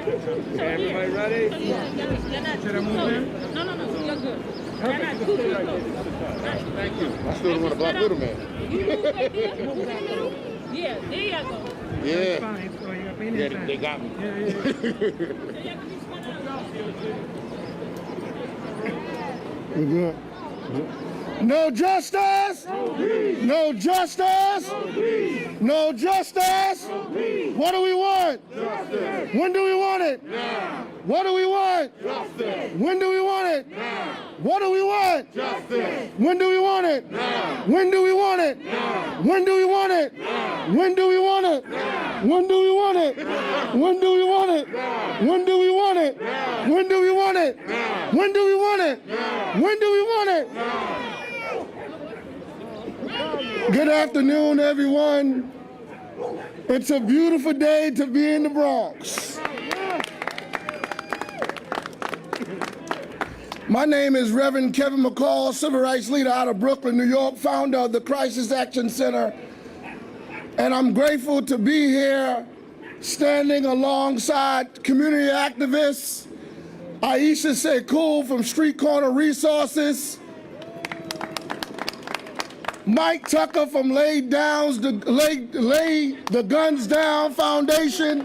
Everybody ready? Should I move in? No, you're good. Thank you. I still don't want to block little man. You move right there. Yeah, there you go. Yeah. Fine, so you got me Yeah, inside. they got me. We good? No justice! No justice! No justice! What do we want? Justice. When do we want it? Now. What do we want? Justice. When do we want it? Now. What do we want? Justice. When do we want it? Now. When do we want it? Now. When do we want it? Now. When do we want it? Now. When do we want it? When do we want it? Now. When do we want it? Now. When do we want it? Now. When do we want it? Now. When do we want it? Now. Good afternoon, everyone. It's a beautiful day to be in the Bronx. My name is Reverend Kevin McCall, civil rights leader out of Brooklyn, New York, founder of the Crisis Action Center. And I'm grateful to be here standing alongside community activists, Aisha Sekou from Street Corner Resources, Mike Tucker from Lay the Guns Down Foundation,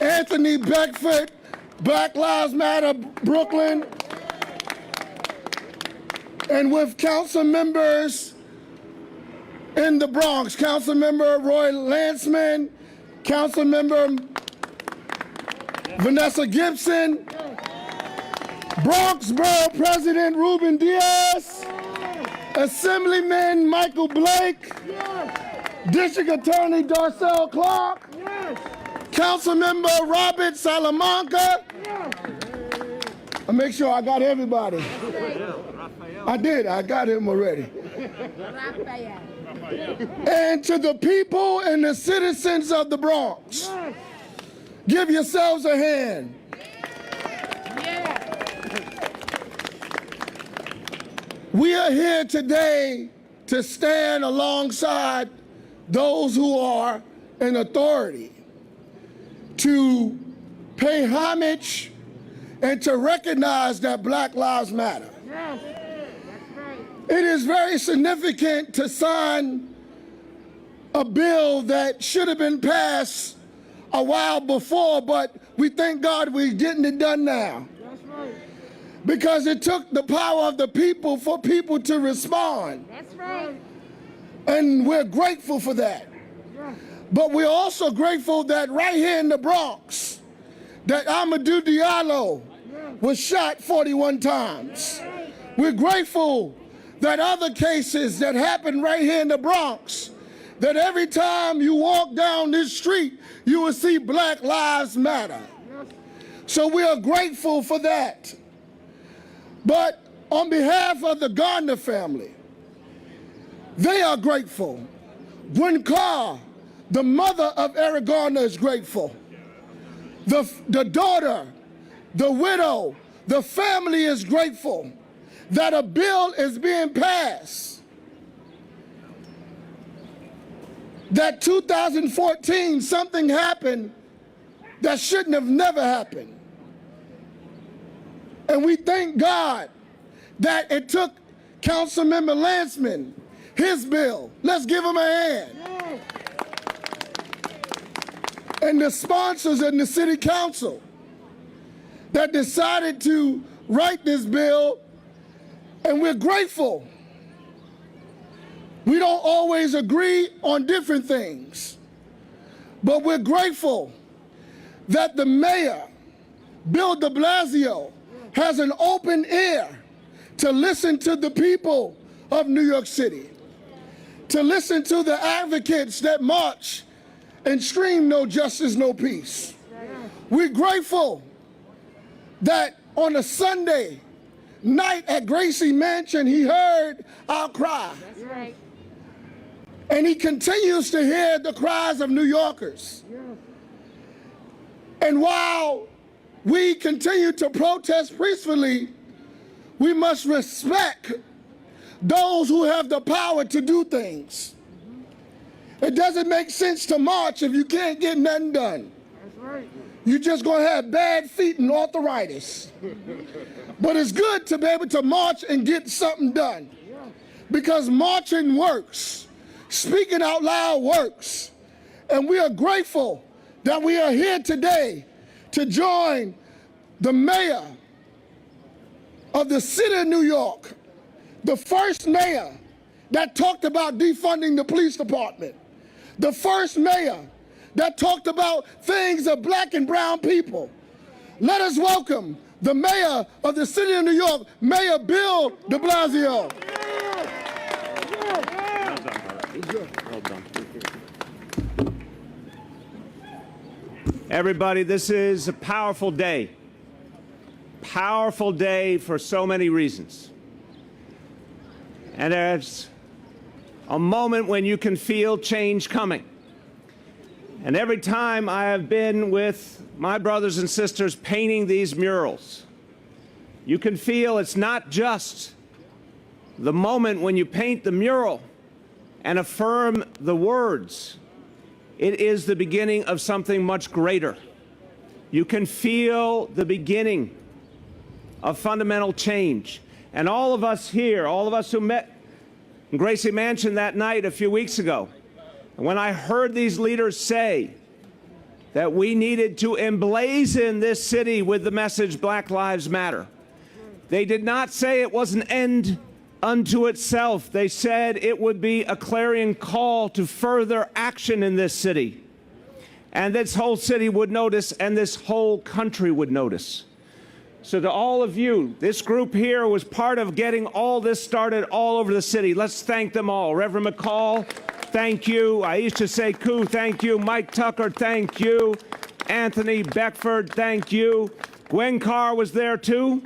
Anthony Beckford, Black Lives Matter Brooklyn, and with council members in the Bronx, Councilmember Landsman, Councilmember Vanessa Gibson, Bronx Borough President Ruben Diaz, Assemblyman Michael Blake, District Attorney Darcel Clark, Councilmember Robert Salamanca. I make sure I got everybody. I did, I got him already. And to the people and the citizens of the Bronx, give yourselves a hand. We are here today to stand alongside those who are in authority, to pay homage and to recognize that Black Lives Matter. Yes, that's right. It is very significant to sign a bill that should have been passed a while before, but we thank God we're getting it done now. That's right. Because it took the power of the people for people to respond. That's right. And we're grateful for that. But we're also grateful that right here in the Bronx, that Amadou Diallo was shot 41 times. We're grateful that other cases that happened right here in the Bronx, that every time you walk down this street, you will see Black Lives Matter. So we are grateful for that. But on behalf of the Gardner family, they are grateful. Gwen Carr, the mother of Eric Gardner, is grateful. The daughter, the widow, the family is grateful that a bill is being passed. That 2014, something happened that shouldn't have never happened. And we thank God that it took Councilmember Landsman, his bill. Let's give him a hand. And the sponsors in the city council that decided to write this bill, and we're grateful. We don't always agree on different things, but we're grateful that the mayor, Bill de Blasio, has an open ear to listen to the people of New York City, to listen to the advocates that march and scream no justice, no peace. We're grateful that on a Sunday night at Gracie Mansion, he heard our cry. That's right. And he continues to hear the cries of New Yorkers. And while we continue to protest peacefully, we must respect those who have the power to do things. It doesn't make sense to march if you can't get nothing done. That's You're just going to have bad feet and arthritis. But it's good to be able to march and get something done. Because marching works. Speaking out loud works. And we are grateful that we are here today to join the mayor of the city of New York, the first mayor that talked about defunding the police department, the first mayor that talked about things of black and brown people. Let us welcome the mayor of the city of New York, Mayor Bill de Blasio. Well done. Everybody, this is a powerful day. Powerful day for so many reasons. And there's a moment when you can feel change coming. And every time I have been with my brothers and sisters painting these murals, you can feel it's not just the moment when you paint the mural and affirm the words. It is the beginning of something much greater. You can feel the beginning of fundamental change. And all of us here, all of us who met in Gracie Mansion that night a few weeks ago, when I heard these leaders say that we needed to emblazon this city with the message Black Lives Matter, they did not say it was an end unto itself. They said it would be a clarion call to further action in this city. And this whole city would notice, and this whole country would notice. So to all of you, this group here was part of getting all this started all over the city. Let's thank them all. Reverend McCall, thank you. Aisha Sekou, thank you. Mike Tucker, thank you. Anthony Beckford, thank you. Gwen Carr was there too.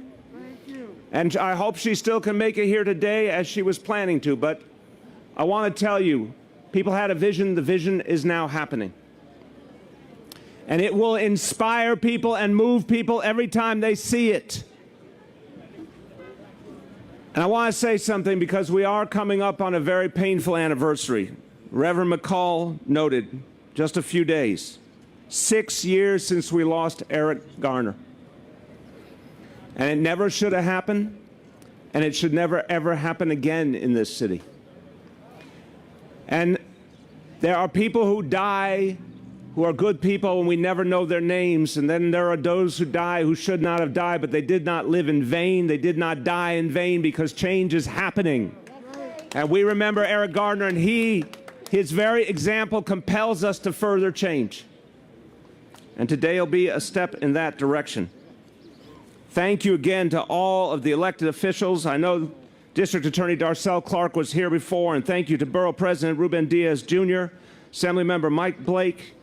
And I hope she still can make it here today as she was planning to. But I want to tell you, people had a vision. The vision is now happening. And it will inspire people and move people every time they see it. And I want to say something because we are coming up on a very painful anniversary. Reverend McCall noted just a few days, 6 years since we lost Eric Garner. And it never should have happened, and it should never, ever happen again in this city. And there are people who die who are good people, and we never know their names. And then there are those who die who should not have died, but they did not live in vain. They did not die in vain because change is happening. And we remember Eric Garner, and his very example compels us to further change. And today will be a step in that direction. Thank you again to all of the elected officials. I know District Attorney Darcel Clark was here before, and thank you to Borough President Ruben Diaz Jr., Assemblymember Mike Blake,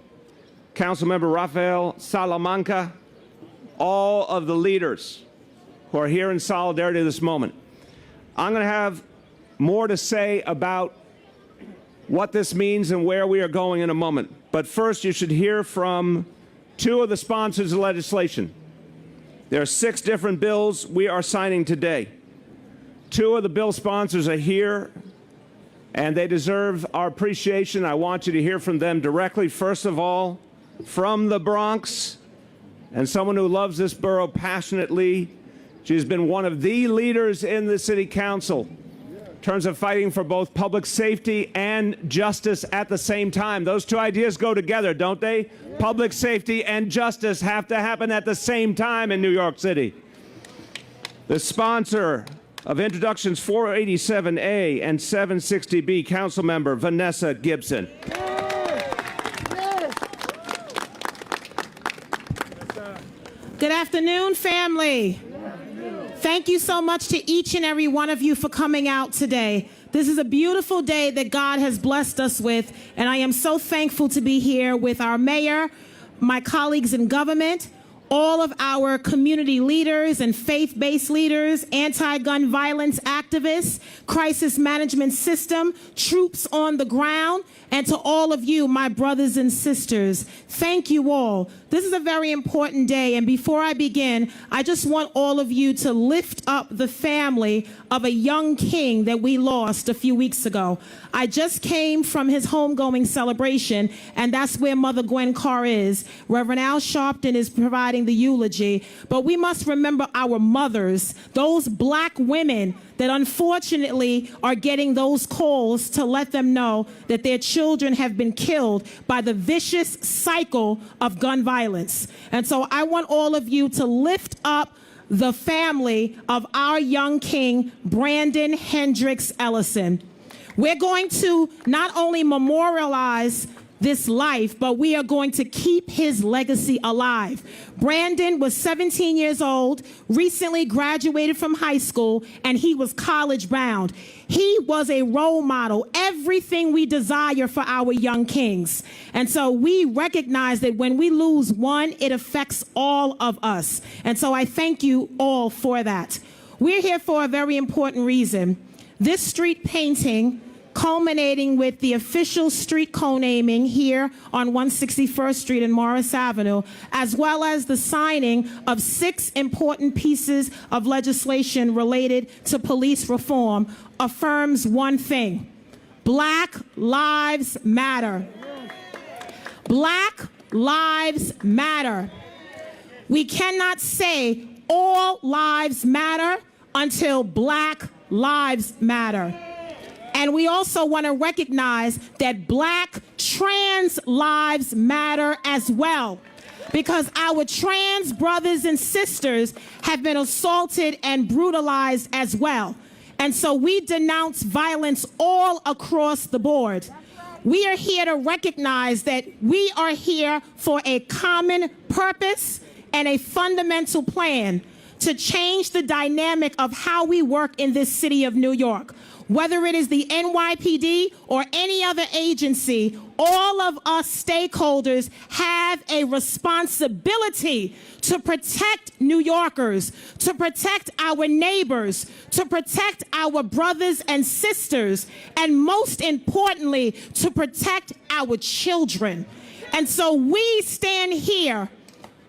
Councilmember Rafael Salamanca, all of the leaders who are here in solidarity this moment. I'm going to have more to say about what this means and where we are going in a moment. But first, you should hear from two of the sponsors of legislation. There are 6 different bills we are signing today. 2 of the bill sponsors are here, and they deserve our appreciation. I want you to hear from them directly. First of all, from the Bronx, and someone who loves this borough passionately. She's been one of the leaders in the City Council in terms of fighting for both public safety and justice at the same time. Those two ideas go together, don't they? Public safety and justice have to happen at the same time in New York City. The sponsor of Introductions 487A and 760B, Councilmember Vanessa Gibson. Good afternoon, family. Thank you so much to each and every one of you for coming out today. This is a beautiful day that God has blessed us with, and I am so thankful to be here with our mayor, my colleagues in government, all of our community leaders and faith-based leaders, anti-gun violence activists, crisis management system, troops on the ground, and to all of you, my brothers and sisters, thank you all. This is a very important day, and before I begin, I just want all of you to lift up the family of a young king that we lost a few weeks ago. I just came from his homegoing celebration, and that's where Mother Gwen Carr is. Reverend Al Sharpton is providing the eulogy, but we must remember our mothers, those black women that unfortunately are getting those calls to let them know that their children have been killed by the vicious cycle of gun violence. And so I want all of you to lift up the family of our young king, Brandon Hendricks Ellison. We're going to not only memorialize this life, but we are going to keep his legacy alive. Brandon was 17 years old, recently graduated from high school, and he was college bound. He was a role model, everything we desire for our young kings. And so we recognize that when we lose one, it affects all of us. And so I thank you all for that. We're here for a very important reason. This street painting, culminating with the official street co-naming here on 161st Street and Morris Avenue, as well as the signing of 6 important pieces of legislation related to police reform, affirms one thing: Black Lives Matter. Black Lives Matter. We cannot say all lives matter until Black Lives Matter. And we also want to recognize that Black trans lives matter as well, because our trans brothers and sisters have been assaulted and brutalized as well. And so we denounce violence all across the board. We are here to recognize that we are here for a common purpose and a fundamental plan to change the dynamic of how we work in this city of New York. Whether it is the NYPD or any other agency, all of us stakeholders have a responsibility to protect New Yorkers, to protect our neighbors, to protect our brothers and sisters, and most importantly, to protect our children. And so we stand here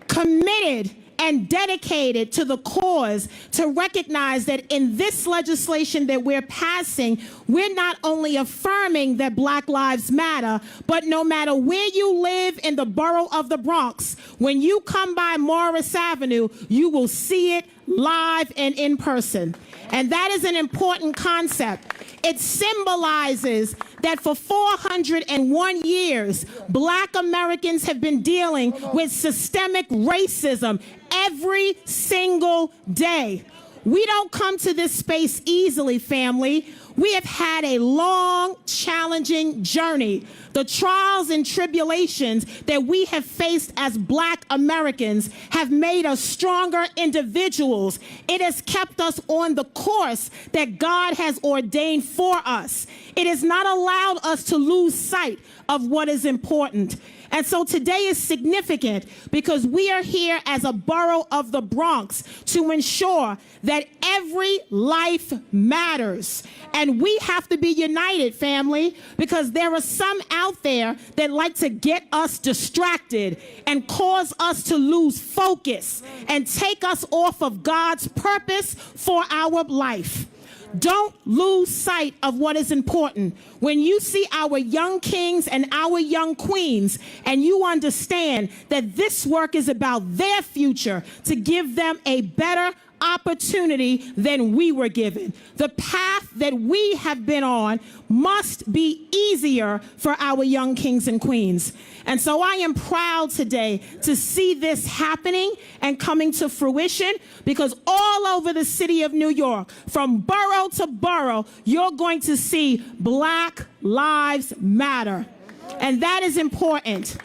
committed and dedicated to the cause to recognize that in this legislation that we're passing, we're not only affirming that Black Lives Matter, but no matter where you live in the borough of the Bronx, when you come by Morris Avenue, you will see it live and in person. And that is an important concept. It symbolizes that for 401 years, Black Americans have been dealing with systemic racism every single day. We don't come to this space easily, family. We have had a long, challenging journey. The trials and tribulations that we have faced as Black Americans have made us stronger individuals. It has kept us on the course that God has ordained for us. It has not allowed us to lose sight of what is important. And so today is significant because we are here as a borough of the Bronx to ensure that every life matters. And we have to be united, family, because there are some out there that like to get us distracted and cause us to lose focus and take us off of God's purpose for our life. Don't lose sight of what is important. When you see our young kings and our young queens, and you understand that this work is about their future, to give them a better opportunity than we were given. The path that we have been on must be easier for our young kings and queens. And so I am proud today to see this happening and coming to fruition, because all over the city of New York, from borough to borough, you're going to see Black Lives Matter. And that is important.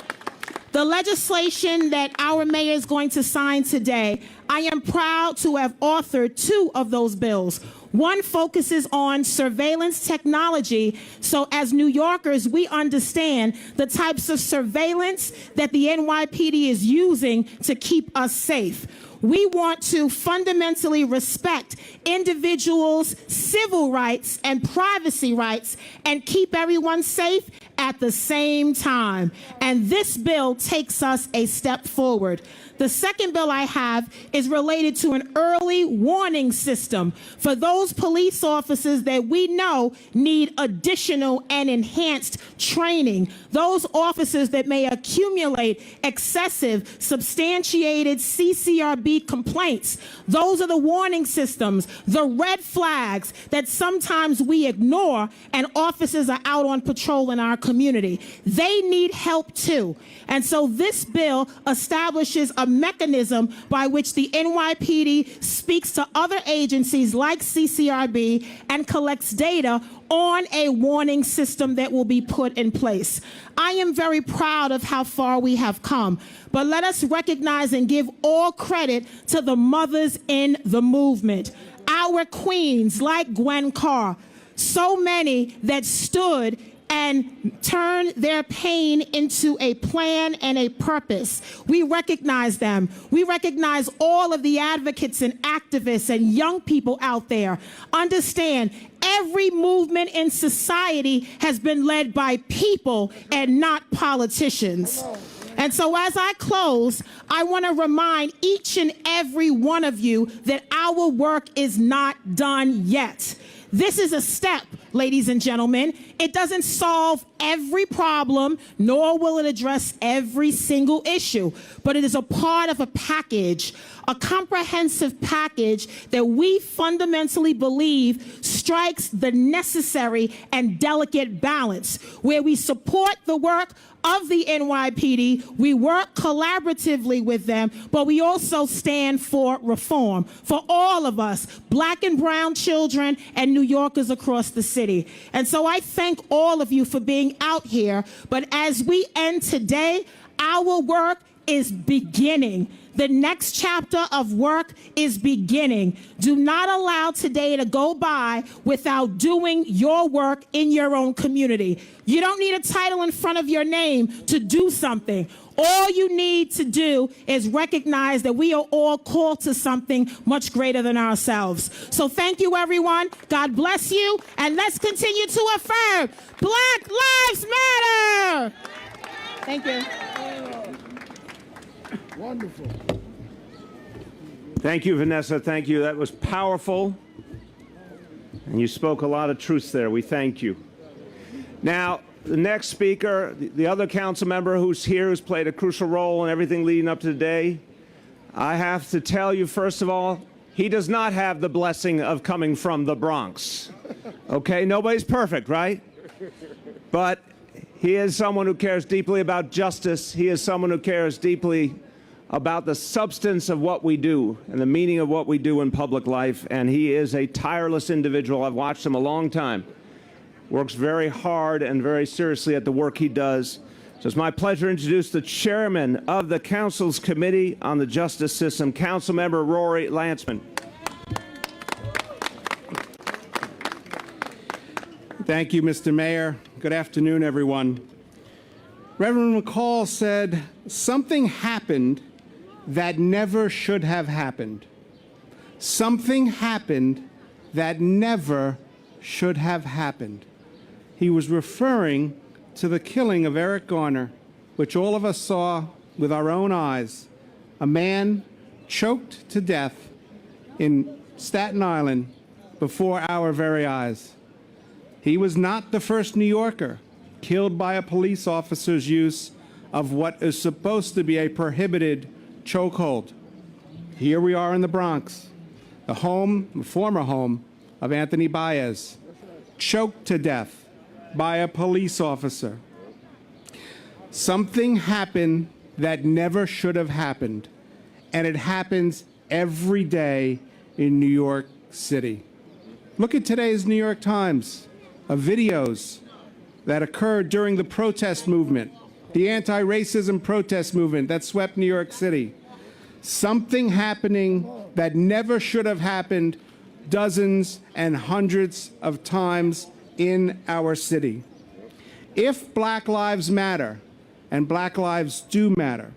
The legislation that our mayor is going to sign today, I am proud to have authored 2 of those bills. One focuses on surveillance technology, so as New Yorkers, we understand the types of surveillance that the NYPD is using to keep us safe. We want to fundamentally respect individuals' civil rights and privacy rights and keep everyone safe at the same time. And this bill takes us a step forward. The second bill I have is related to an early warning system for those police officers that we know need additional and enhanced training. Those officers that may accumulate excessive, substantiated CCRB complaints. Those are the warning systems, the red flags that sometimes we ignore, and officers are out on patrol in our community. They need help too. And so this bill establishes a mechanism by which the NYPD speaks to other agencies like CCRB and collects data on a warning system that will be put in place. I am very proud of how far we have come, but let us recognize and give all credit to the mothers in the movement. Our queens like Gwen Carr, so many that stood and turn their pain into a plan and a purpose. We recognize them. We recognize all of the advocates and activists and young people out there. Understand, every movement in society has been led by people and not politicians. And so as I close, I want to remind each and every one of you that our work is not done yet. This is a step, ladies and gentlemen. It doesn't solve every problem, nor will it address every single issue, but it is a part of a package, a comprehensive package that we fundamentally believe strikes the necessary and delicate balance, where we support the work of the NYPD, we work collaboratively with them, but we also stand for reform for all of us, Black and brown children and New Yorkers across the city. And so I thank all of you for being out here, but as we end today, our work is beginning. The next chapter of work is beginning. Do not allow today to go by without doing your work in your own community. You don't need a title in front of your name to do something. All you need to do is recognize that we are all called to something much greater than ourselves. So thank you, everyone. God bless you. And let's continue to affirm Black Lives Matter. Thank you. Wonderful. Thank you, Vanessa. Thank you. That was powerful. And you spoke a lot of truths there. We thank you. Now, the next speaker, the other council member who's here, who's played a crucial role in everything leading up to today, I have to tell you, first of all, he does not have the blessing of coming from the Bronx. Okay? Nobody's perfect, right? But he is someone who cares deeply about justice. He is someone who cares deeply about the substance of what we do and the meaning of what we do in public life. And he is a tireless individual. I've watched him a long time. Works very hard and very seriously at the work he does. So it's my pleasure to introduce the chairman of the Council's Committee on the Justice System, Councilmember Landsman. Thank you, Mr. Mayor. Good afternoon, everyone. Reverend McCall said, something happened that never should have happened. Something happened that never should have happened. He was referring to the killing of Eric Garner, which all of us saw with our own eyes. A man choked to death in Staten Island before our very eyes. He was not the first New Yorker killed by a police officer's use of what is supposed to be a prohibited chokehold. Here we are in the Bronx, the former home of Anthony Baez, choked to death by a police officer. Something happened that never should have happened, and it happens every day in New York City. Look at today's New York Times of videos that occurred during the protest movement, the anti-racism protest movement that swept New York City. Something happening that never should have happened dozens and hundreds of times in our city. If Black Lives Matter, and Black lives do matter,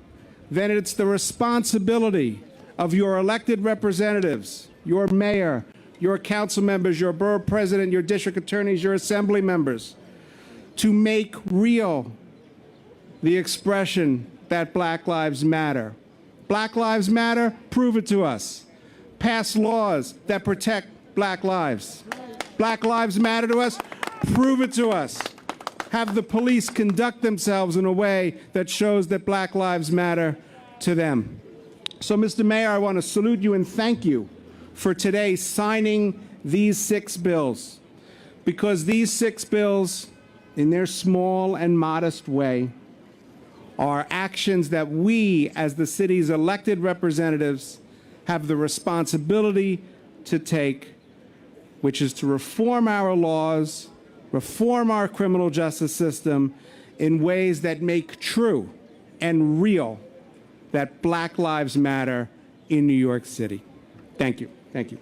then it's the responsibility of your elected representatives, your mayor, your council members, your borough president, your district attorneys, your assembly members, to make real the expression that Black Lives Matter. Black Lives Matter, prove it to us. Pass laws that protect Black lives. Black Lives Matter to us, prove it to us. Have the police conduct themselves in a way that shows that Black Lives Matter to them. So, Mr. Mayor, I want to salute you and thank you for today signing these 6 bills, because these 6 bills, in their small and modest way, are actions that we, as the city's elected representatives, have the responsibility to take, which is to reform our laws, reform our criminal justice system in ways that make true and real that Black Lives Matter in New York City. Thank you. Thank you.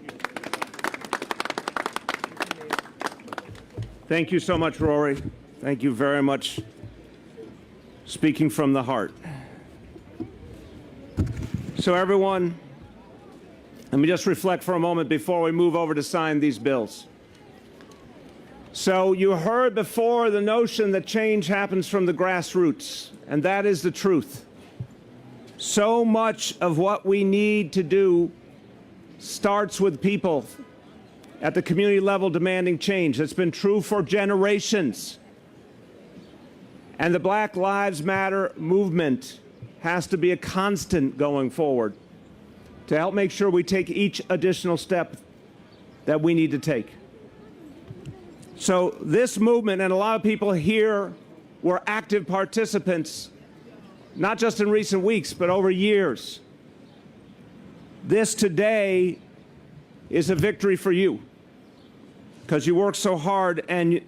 Thank you so much, Rory. Thank you very much. Speaking from the heart. So everyone, let me just reflect for a moment before we move over to sign these bills. So you heard before the notion that change happens from the grassroots, and that is the truth. So much of what we need to do starts with people at the community level demanding change. That's been true for generations. And the Black Lives Matter movement has to be a constant going forward to help make sure we take each additional step that we need to take. So this movement, and a lot of people here were active participants, not just in recent weeks, but over years. This today is a victory for you because you worked so hard and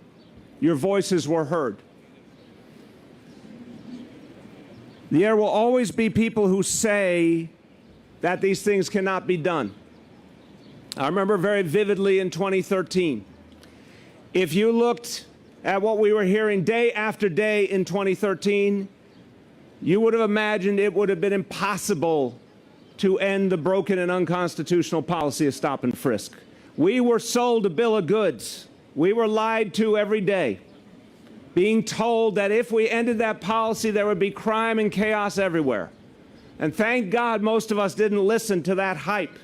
your voices were heard. There will always be people who say that these things cannot be done. I remember very vividly in 2013, if you looked at what we were hearing day after day in 2013, you would have imagined it would have been impossible to end the broken and unconstitutional policy of stop and frisk. We were sold a bill of goods. We were lied to every day, being told that if we ended that policy, there would be crime and chaos everywhere. And thank God most of us didn't listen to that hype.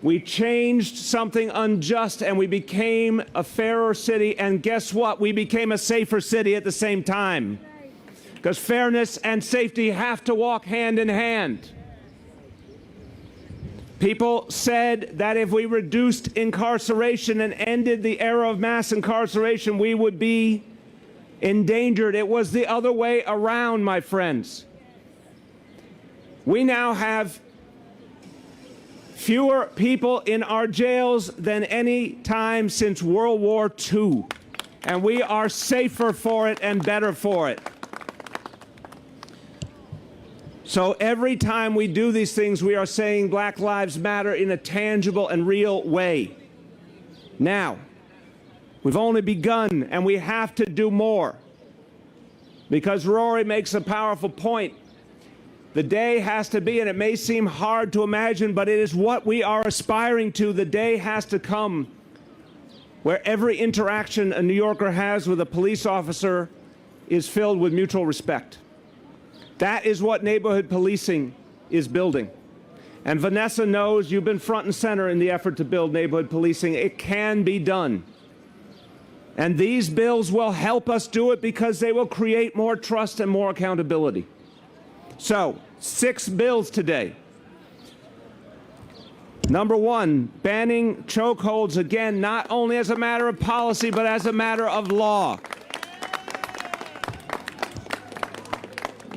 We changed something unjust and we became a fairer city, and guess what? We became a safer city at the same time. Because fairness and safety have to walk hand in hand. People said that if we reduced incarceration and ended the era of mass incarceration, we would be endangered. It was the other way around, my friends. We now have fewer people in our jails than any time since World War II. And we are safer for it and better for it. So every time we do these things, we are saying Black Lives Matter in a tangible and real way. Now, we've only begun, and we have to do more. Because Rory makes a powerful point. The day has to be, and it may seem hard to imagine, but it is what we are aspiring to. The day has to come where every interaction a New Yorker has with a police officer is filled with mutual respect. That is what neighborhood policing is building. And Vanessa knows you've been front and center in the effort to build neighborhood policing. It can be done. And these bills will help us do it because they will create more trust and more accountability. So, 6 bills today. Number 1, banning chokeholds again, not only as a matter of policy, but as a matter of law.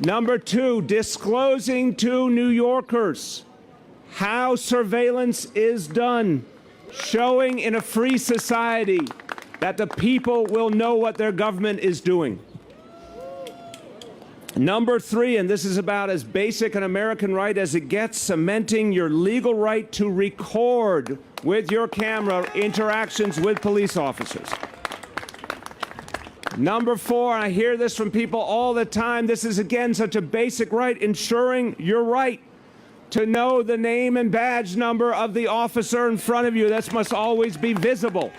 Number 2, disclosing to New Yorkers how surveillance is done, showing in a free society that the people will know what their government is doing. Number 3, and this is about as basic an American right as it gets, cementing your legal right to record with your camera interactions with police officers. Number 4, I hear this from people all the time, this is again such a basic right, ensuring your right to know the name and badge number of the officer in front of you. This must always be visible.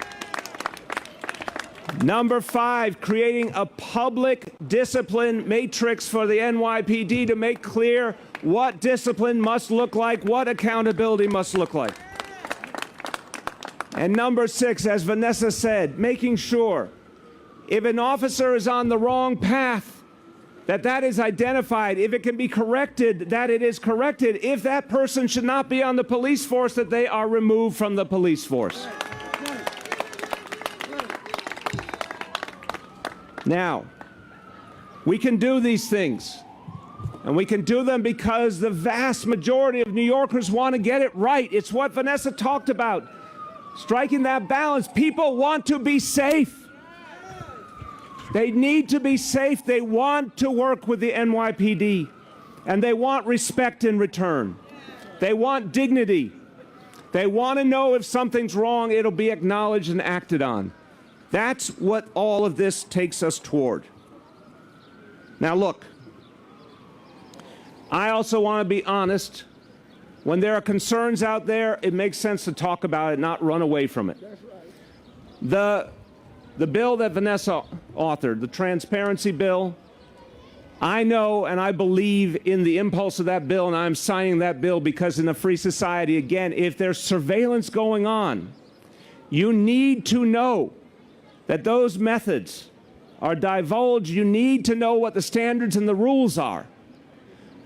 Number 5, creating a public discipline matrix for the NYPD to make clear what discipline must look like, what accountability must look like. And number 6, as Vanessa said, making sure if an officer is on the wrong path, that is identified. If it can be corrected, that it is corrected. If that person should not be on the police force, that they are removed from the police force. Now, we can do these things, and we can do them because the vast majority of New Yorkers want to get it right. It's what Vanessa talked about, striking that balance. People want to be safe. They need to be safe. They want to work with the NYPD, and they want respect in return. They want dignity. They want to know if something's wrong, it'll be acknowledged and acted on. That's what all of this takes us toward. Now look, I also want to be honest. When there are concerns out there, it makes sense to talk about it, not run away from it. The bill that Vanessa authored, the transparency bill, I know and I believe in the impulse of that bill, and I'm signing that bill because in a free society, again, if there's surveillance going on, you need to know that those methods are divulged. You need to know what the standards and the rules are.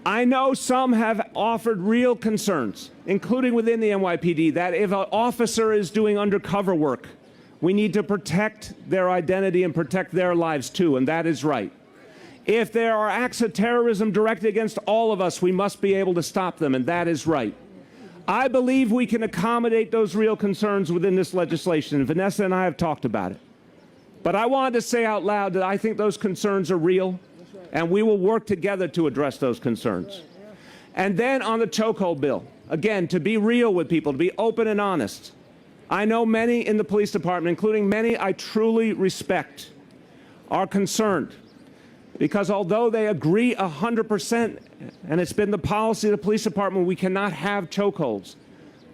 I know some have offered real concerns, including within the NYPD, that if an officer is doing undercover work, we need to protect their identity and protect their lives too, and that is right. If there are acts of terrorism directed against all of us, we must be able to stop them, and that is right. I believe we can accommodate those real concerns within this legislation, and Vanessa and I have talked about it. But I wanted to say out loud that I think those concerns are real, and we will work together to address those concerns. And then on the chokehold bill, again, to be real with people, to be open and honest. I know many in the police department, including many I truly respect, are concerned because although they agree 100%, and it's been the policy of the police department, we cannot have chokeholds,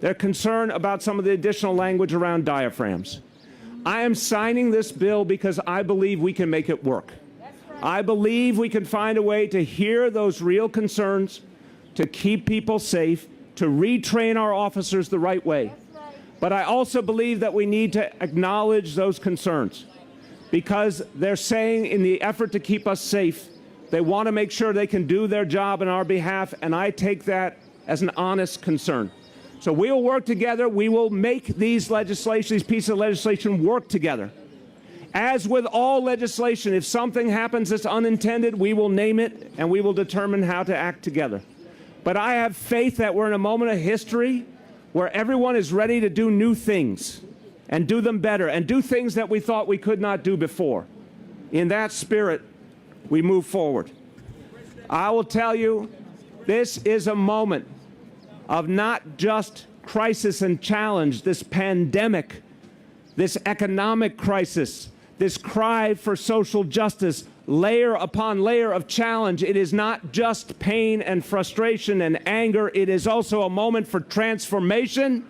they're concerned about some of the additional language around diaphragms. I am signing this bill because I believe we can make it work. I believe we can find a way to hear those real concerns, to keep people safe, to retrain our officers the right way. But I also believe that we need to acknowledge those concerns because they're saying in the effort to keep us safe, they want to make sure they can do their job on our behalf, and I take that as an honest concern. So we will work together. We will make these pieces of legislation work together. As with all legislation, if something happens that's unintended, we will name it and we will determine how to act together. But I have faith that we're in a moment of history where everyone is ready to do new things and do them better and do things that we thought we could not do before. In that spirit, we move forward. I will tell you, this is a moment of not just crisis and challenge, this pandemic, this economic crisis, this cry for social justice, layer upon layer of challenge. It is not just pain and frustration and anger. It is also a moment for transformation.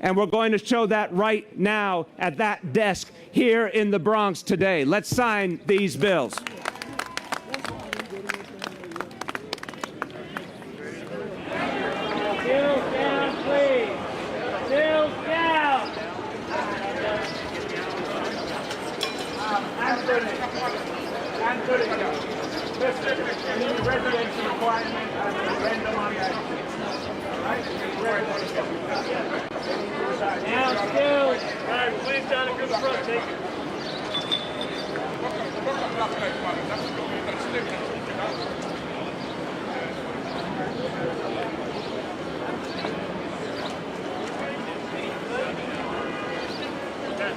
And we're going to show that right now at that desk here in the Bronx today. Let's sign these bills. Bills down, please. Bills down. Listen, I need a residency requirement and a random on that. Now, still. All right, please down and go to the front. Take it.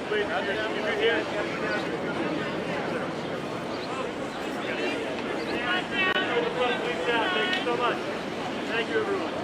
Please, you're here. so much. Thank you, everyone.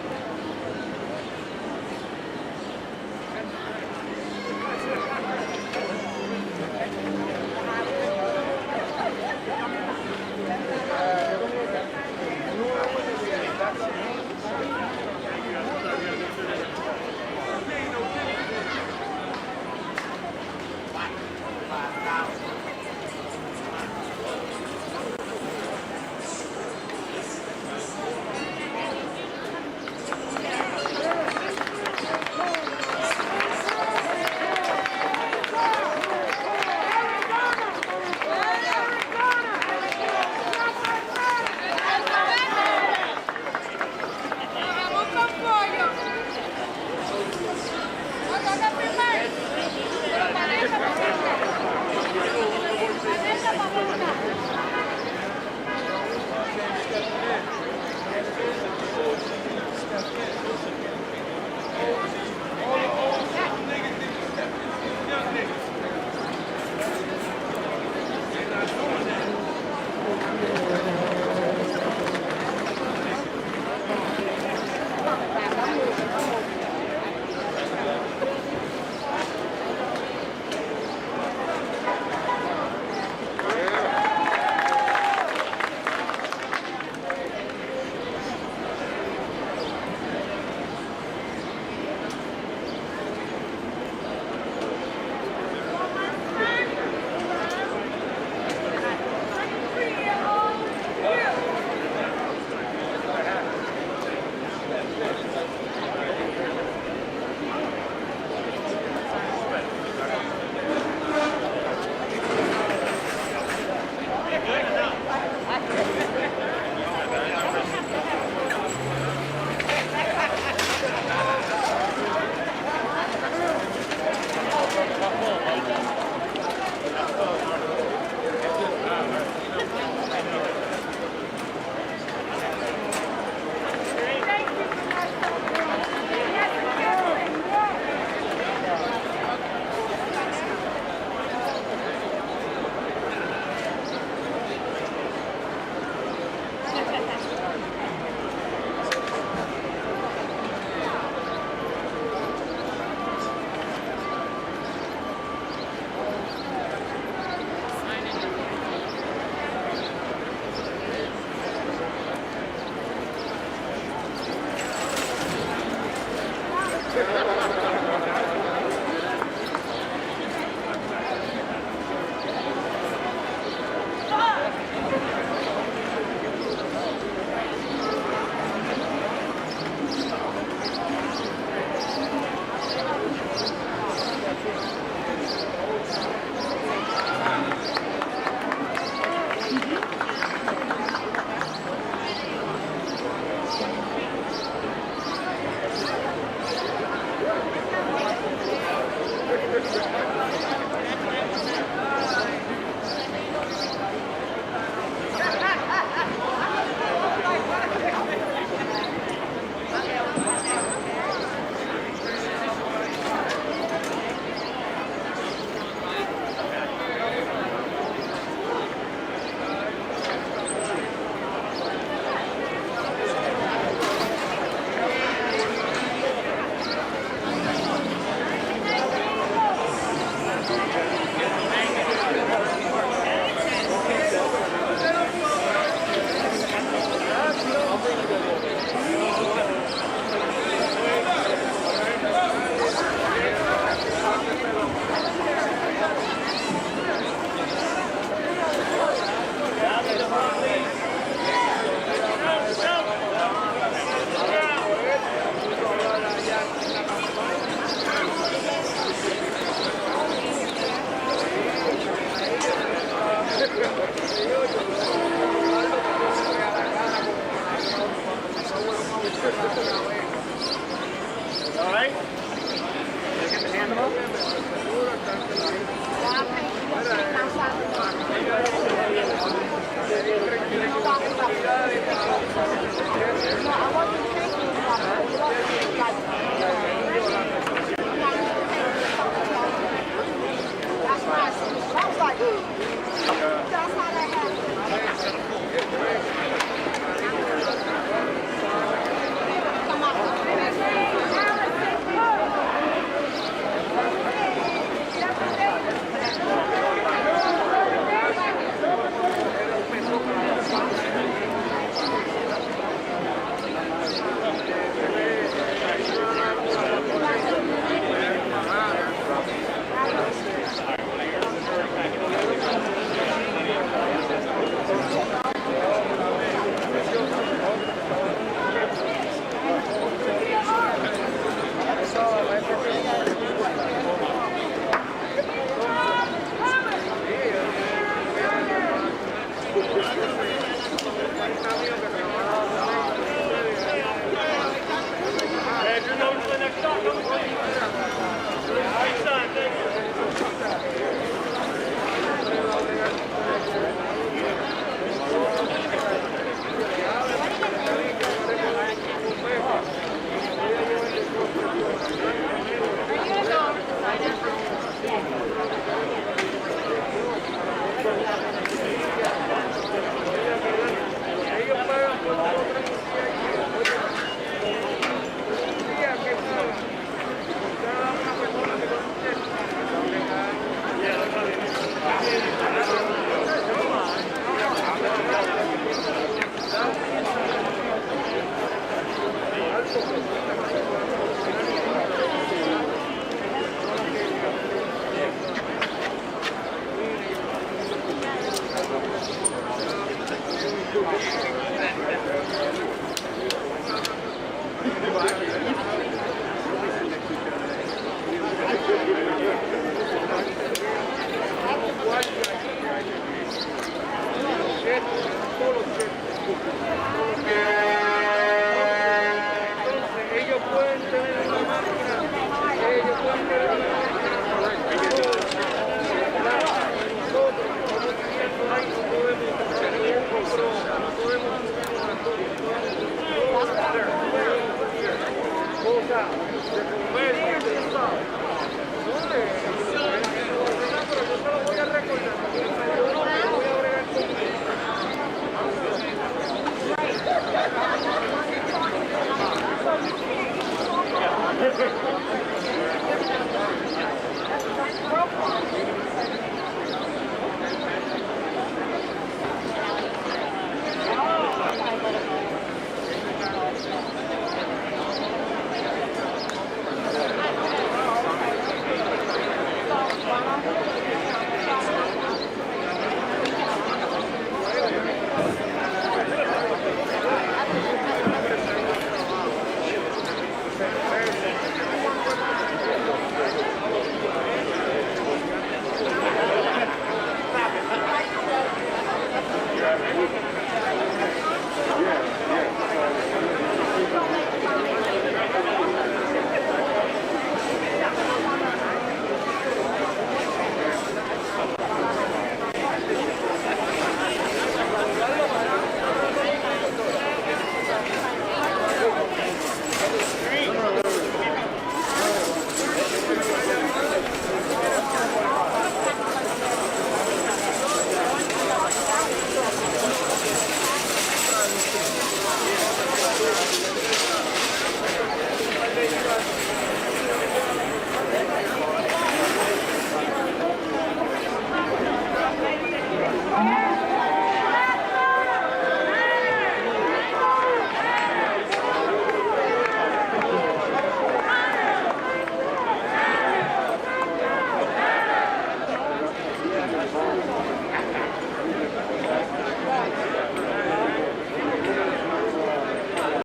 Gracias.